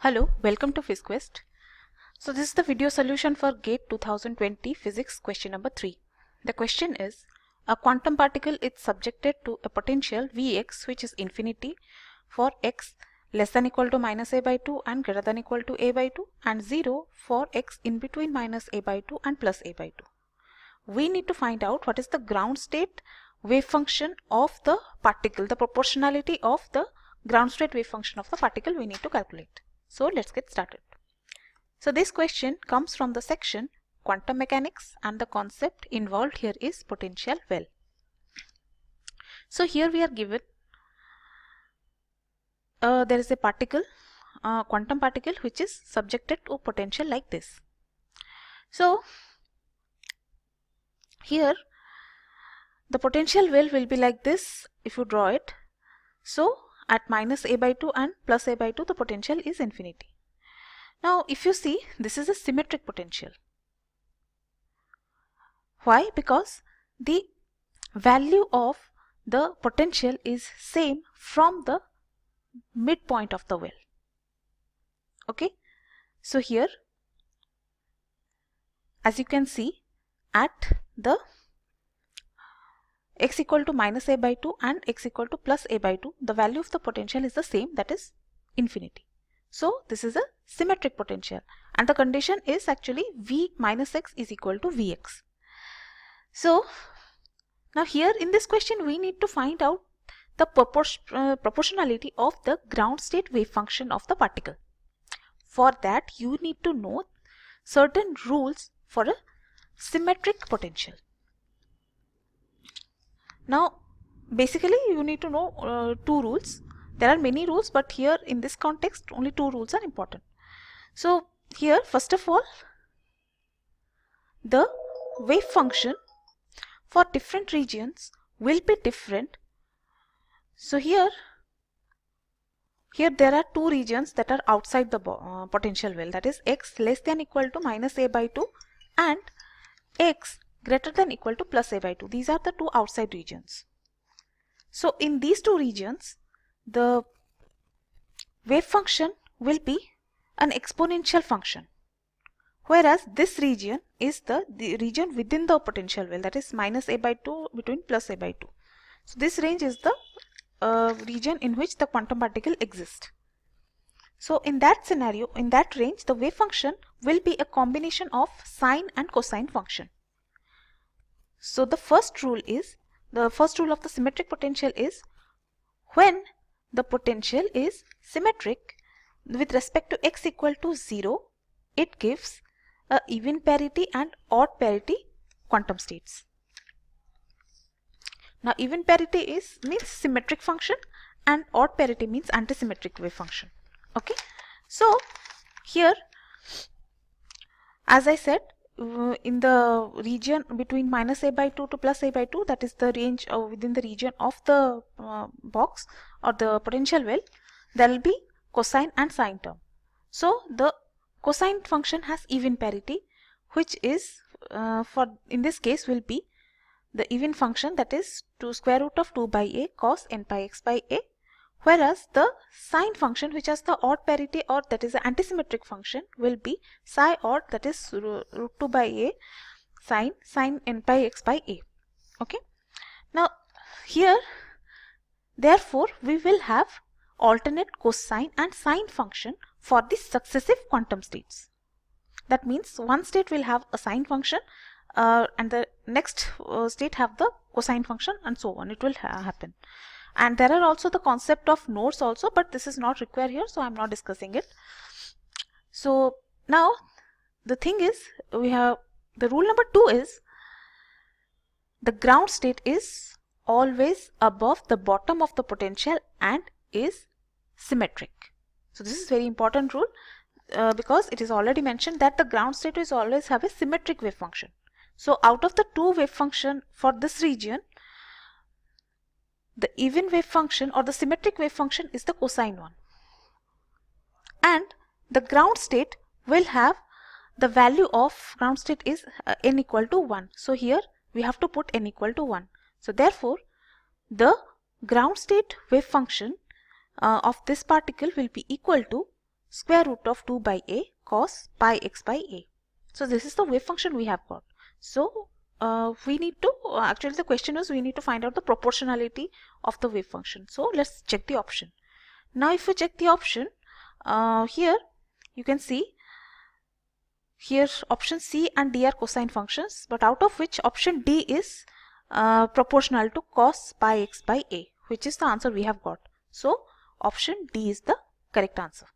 Hello, welcome to PhyzQuest. So this is the video solution for GATE 2020 Physics question number 3. The question is, a quantum particle is subjected to a potential Vx which is infinity for x less than equal to minus a by 2 and greater than equal to a by 2 and 0 for x in between minus a by 2 and plus a by 2. We need to find out what is the ground state wave function of the particle, the proportionality of the ground state wave function of the particle we need to calculate. So let's get started. So this question comes from the section quantum mechanics and the concept involved here is potential well. So here we are given there is a particle, quantum particle which is subjected to potential like this. So here the potential well will be like this if you draw it. So at minus a by 2 and plus a by 2 the potential is infinity. Now if you see, this is a symmetric potential. Why? Because the value of the potential is same from the midpoint of the well. Okay, so here as you can see, at the x equal to minus a by 2 and x equal to plus a by 2, the value of the potential is the same, that is infinity. So this is a symmetric potential and the condition is actually v minus x is equal to vx. So now here in this question we need to find out the proportionality of the ground state wave function of the particle. For that you need to know certain rules for a symmetric potential. Now basically you need to know two rules. There are many rules, but here in this context only two rules are important. So here first of all, the wave function for different regions will be different. So here there are two regions that are outside the potential well, that is x less than equal to minus a by 2 and x greater than equal to plus a by 2. These are the two outside regions. So in these two regions the wave function will be an exponential function, whereas this region is the region within the potential well, that is minus a by 2 between plus a by 2. So this range is the region in which the quantum particle exists. So in that scenario, in that range, the wave function will be a combination of sine and cosine function. So the first rule of the symmetric potential is, when the potential is symmetric with respect to x equal to 0, it gives a even parity and odd parity quantum states. Now even parity means symmetric function and odd parity means antisymmetric wave function. Okay, so here as I said, in the region between minus a by 2 to plus a by 2, that is the range within the region of the box or the potential well, there will be cosine and sine term. So the cosine function has even parity, which is in this case will be the even function, that is square root of 2 by a cos n pi x by a, whereas the sine function, which has the odd parity or that is the antisymmetric function, will be psi odd, that is root 2 by a sine n pi x by a. Okay, now here therefore we will have alternate cosine and sine function for the successive quantum states. That means one state will have a sine function and the next state have the cosine function, and so on. It will happen. And there are also the concept of nodes also, but this is not required here, so I am not discussing it. So now the thing is, we have the rule number 2 is the ground state is always above the bottom of the potential and is symmetric. So this is very important rule because it is already mentioned that the ground state is always have a symmetric wave function. So out of the two wave function for this region, the even wave function or the symmetric wave function is the cosine one, and the ground state will have the value of ground state is n equal to 1. So here we have to put n equal to 1. So therefore the ground state wave function of this particle will be equal to square root of 2 by a cos pi x by a. So this is the wave function we have got. So we need to, actually the question is we need to find out the proportionality of the wave function. So let's check the option. Now if you check the option, here you can see here option C and D are cosine functions, but out of which option D is proportional to cos pi x by a, which is the answer we have got. So option D is the correct answer.